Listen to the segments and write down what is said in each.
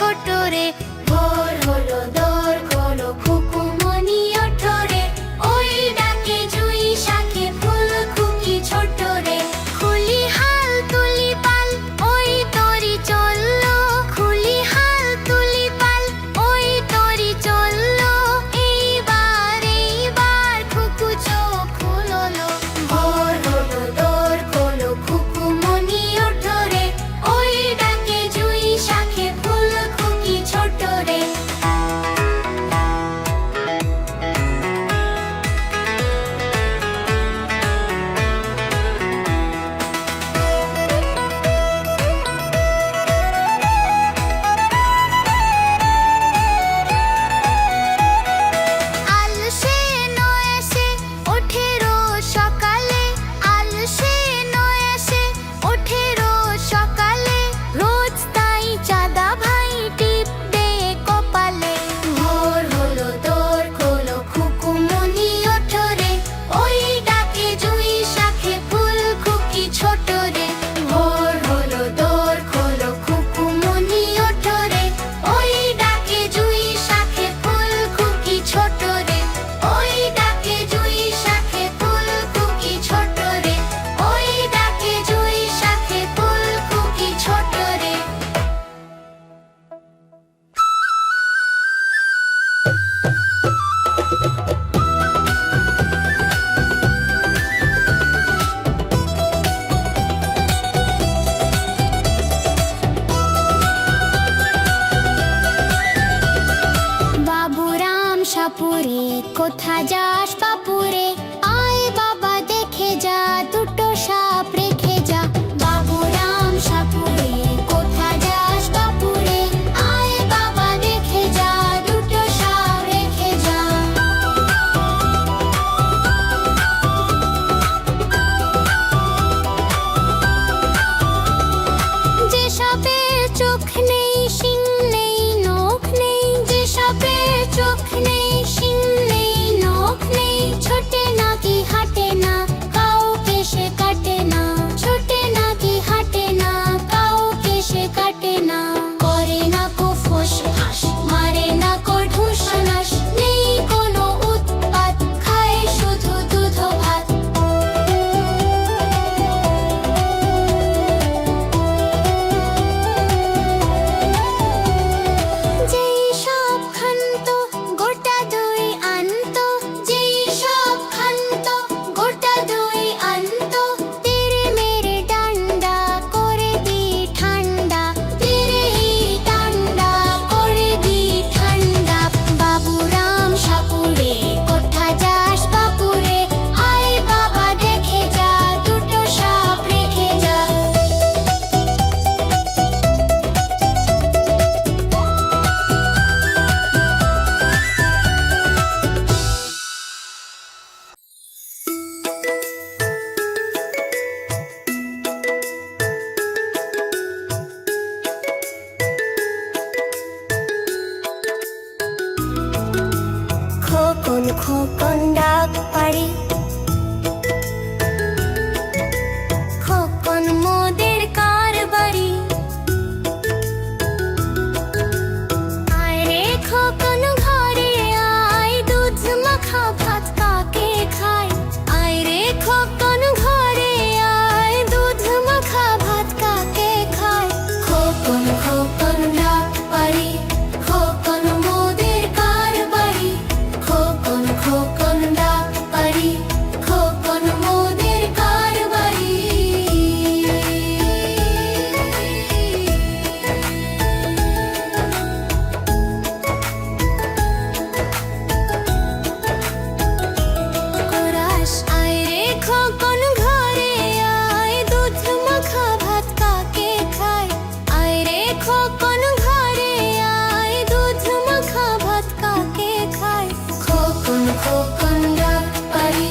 ছোট রে। ভোর হলো দোর খোলো খুকুমনি ওঠো রে, ওই ডাকে জুঁই শাকে ফুল খুকি ছোট রে। খুলি হাল তুলি পাল ওই তরি চললো, খুলি হাল তুলি পাল ওই তরি চললো। এইবার খুকু চোখ খুললো। ভোর হলো দোর খোলো খুকুমনি ওঠো রে, ওই ডাকে জুঁই শাকে ফুল খুকি ছোট রে। আলসে নয়াসে ওঠে রোজ সকালে, আলসে নয়াসে ওঠে রোজ সকালে। রোজ তাই চাঁদা ভাই টিপ দে কপালে। ভোর হলো দোর খোলো খুকুমনি ওঠো রে, ওই ডাকে জুঁই শাকে ফুল খুকি ছোট রে। ভোর হলো দোর খোলো খুকুমনি ওঠো রে, ওই ডাকে জুঁই শাকে ফুল খুকি ছোট রে। ওই ডাকে জুঁই শাকে ফুল খুকি ছোট রে, ওই ডাকে জুঁই শাকে ফুল খুকি ছোট রে। বাবুরাম সাপুরে কোথা যাস বাপুরে, আয় বাবা দেখে যা দুটো সাপ রেখে যা। বাবুরাম সাপুরে কোথা যাস বাপুরে, আয় বাবা দেখে যা দুটো সাপ রেখে যা। যে সাপের চোখ নেই শিং নেই নখ নেই, যে সাপের চোখ নেই শিং নেই নখ নেই। ছোটে নাকি হাঁটে না কাউকে সে কাটে না, ছোটে নাকি হাঁটে না কাউকে সে কাটে না। করে না কো ফোঁস ফাঁস, মারে না কো ঢুস নাস, নেই কোনো উৎপাত, খায় শুধু দুধ ও ভাত। যেই সব খান্ত গোটা দই আনতো, যেই সব খান্ত গোটা দই আনতো। তেরে মেরে ডান্ডা করে দি ঠান্ডা, তেরে হি ডান্ডা করে দি ঠান্ডা। বাবুরাম সাপুরে কোথা যাস বাপুরে, আয় বাবা দেখে যা দুটো সাপ রেখে যা। খোকন খোকন ডাক পাড়ি, খোকন মোদের কার বাড়ি। আয় রে খোকন ঘরে আয়, দুধ মাখা ভাত কাকে খায়। আয় রে খোকন ঘরে আয়, দুধ মাখা ভাত কাকে খায়। খোকন খোকন ডাক পাড়ি, খোকন মোদের কার বাড়ি। খোকন খোকন ডাক পাড়ি, খোকন মোদের কার বাড়ি। কোরাস আয় রে খোকন ঘরে আয়, দুধ মাখা ভাত কাকে খায়। আয় রে খোকন ঘরে আয়, দুধ মাখা ভাত কাকে খায়। খোকন খোকন ডাক পাড়ি,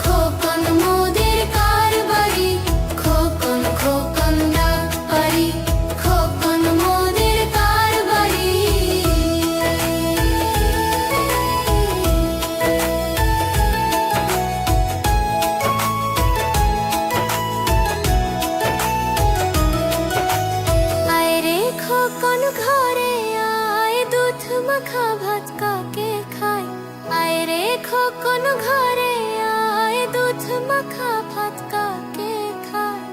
খোকন মোদের কার বাড়ি। খোকন খোকন ডাক পাড়ি, খোকন মোদের কার বাড়ি। আয় রে খোকন ঘরে মাখা ভাত কাকে খায়? আয় রে খোকন ঘরে আয়, দুধ মাখা ভাত কাকে খায়?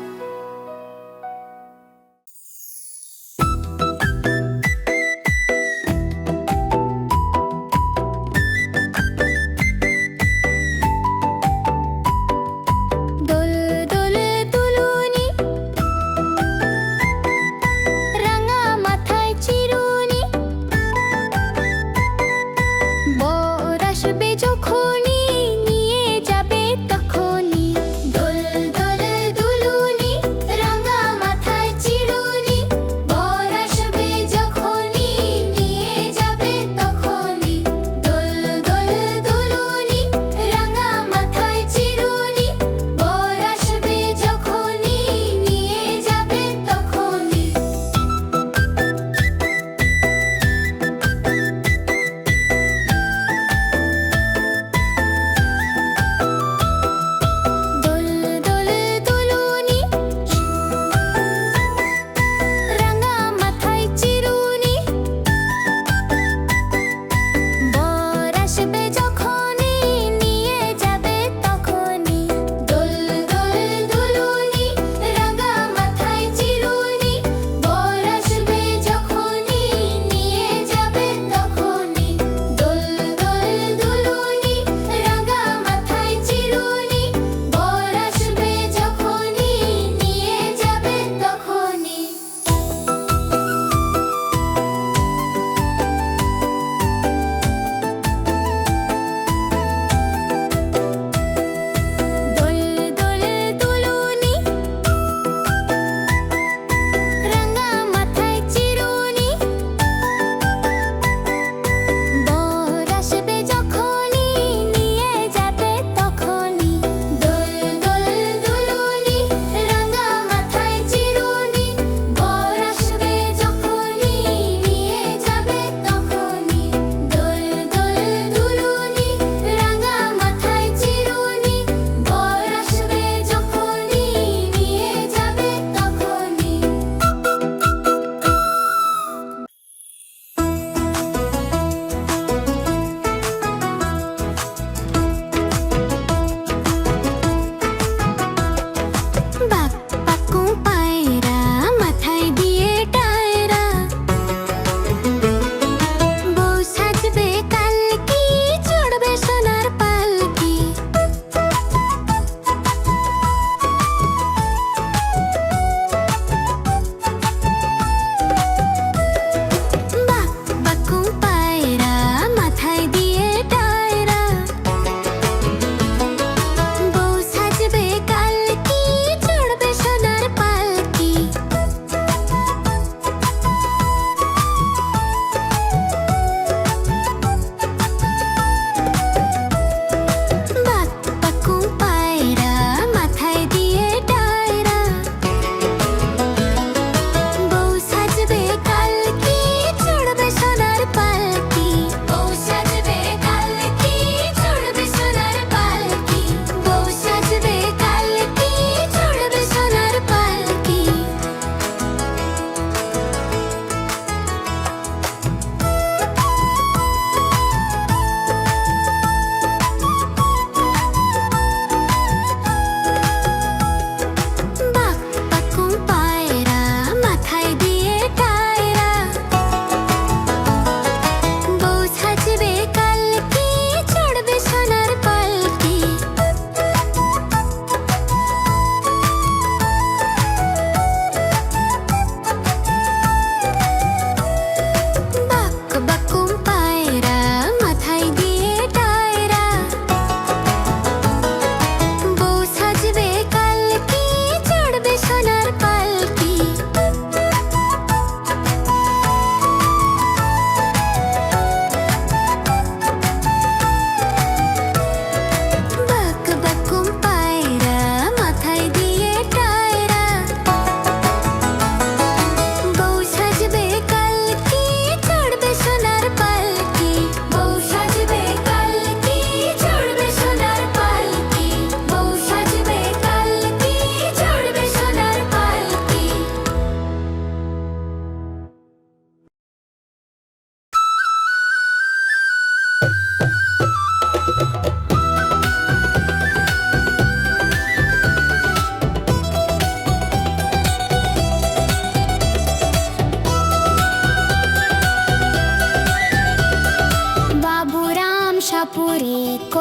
দোল দোল দুলুনি, রাঙা মাথায় চিরুনি, বর আসবে যখনই নিয়ে যাবে তখনই।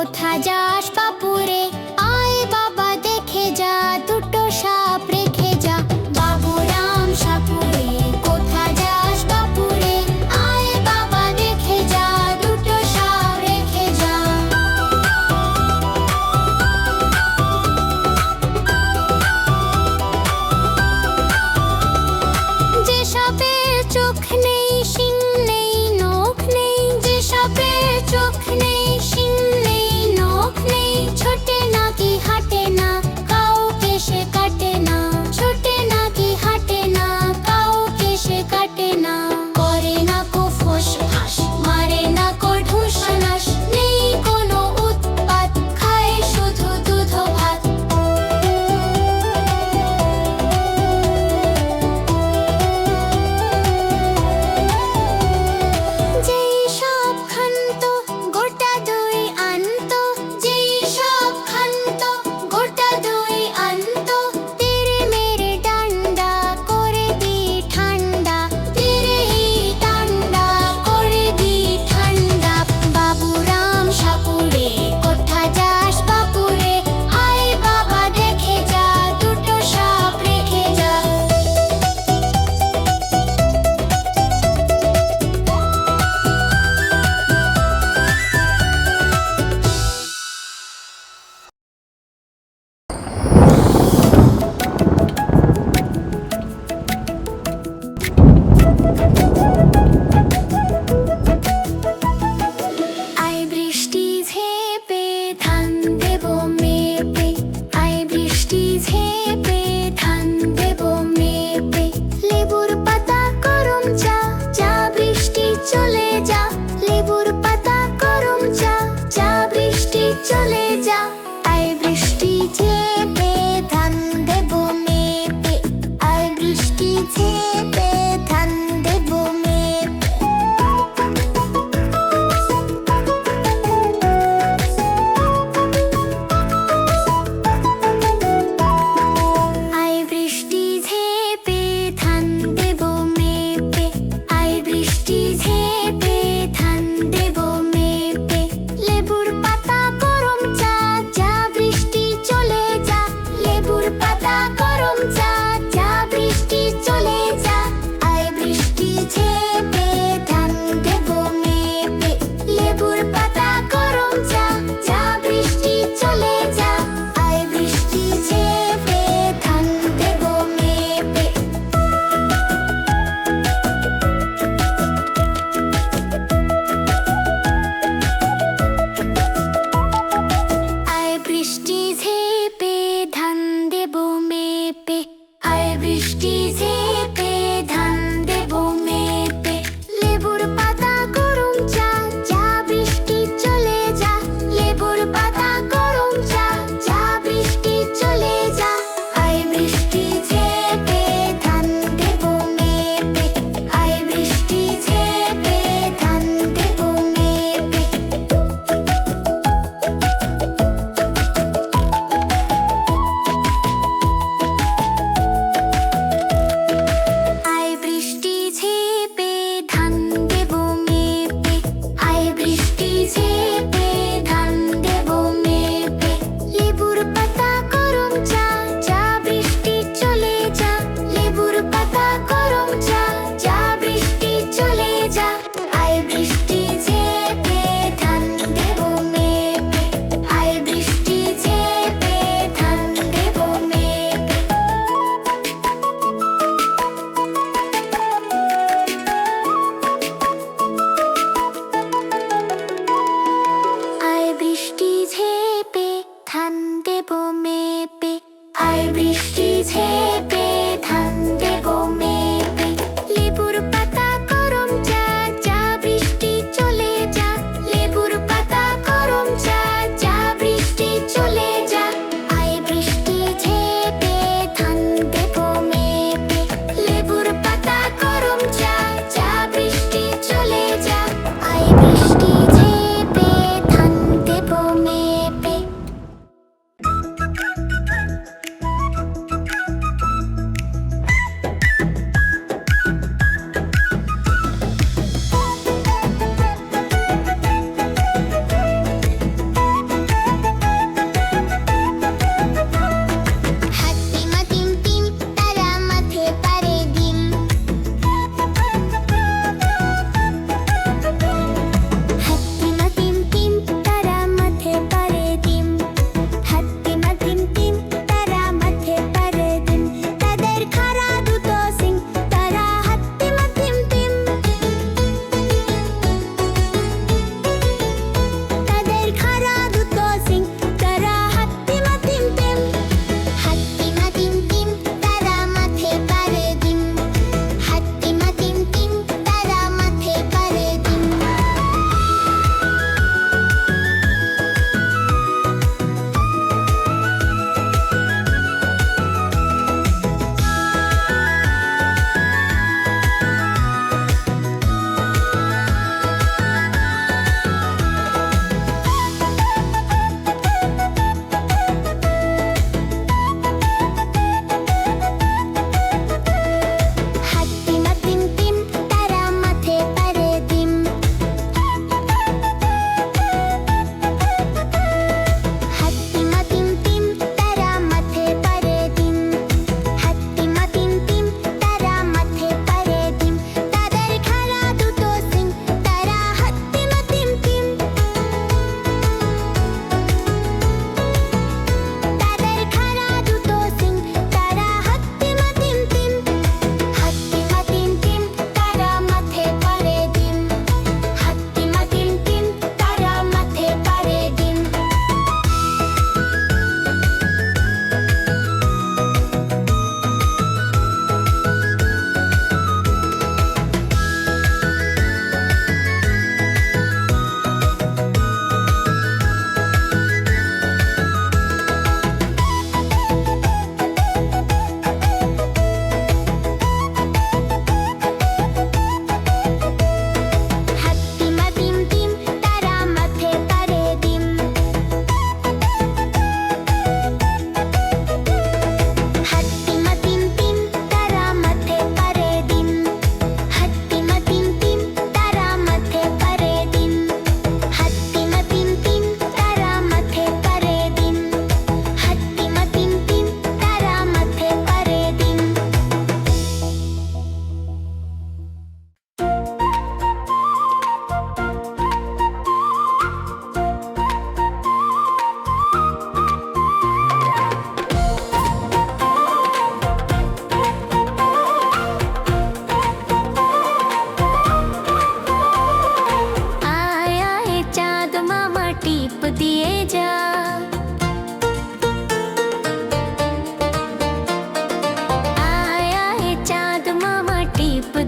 কোথা যাস বাপুরে আয় বাবা দেখে যা দুটো সাপ রেখে যা বাবুরাম সাপুরে কোথা যাস বাপুরে আয় বাবা দেখে যা দুটো সাপ রেখে যা যে সাপের চোখ নেই শিং নেই নখ নেই যে সাপের চোখ নেই শিং নেই নখ নেই ছোটে নাকি হাঁটে না কাউকে সে কাটে না ছোটে নাকি হাঁটে না কাউকে সে কাটে না করে না কো ফোঁস ফাঁস মারে না কো ঢুস নাস নেই কোনো উৎপাত খায় শুধু দুধ ভাত যেই সব খান্ত গোটা দই আনতো যেই সব খান্ত গোটা দই আনতো তেরে মেরে ডান্ডা করে দি ঠান্ডা তেরে হি ডান্ডা করে দি ঠান্ডা বাবুরাম সাপুরে কোথা যাস বাপুরে আয় বাবা দেখে যা দুটো সাপ রেখে যা আয় বৃষ্টি ঝেপে ধান দেব মেপে আয় বৃষ্টি ঝেপে ধান দেব মেপে লেবুর পাতা গরম চা চা বৃষ্টি চলে যা লেবুর পাতা গরম চা চা বৃষ্টি চলে যা আয় বৃষ্টি ঝেপে ধান দেব মেপে আয় বৃষ্টি ঝেপে ধান দেব মেপে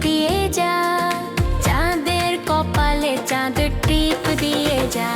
দিয়ে যা, চাঁদের কপালে চাঁদ টিপ দিয়ে যা।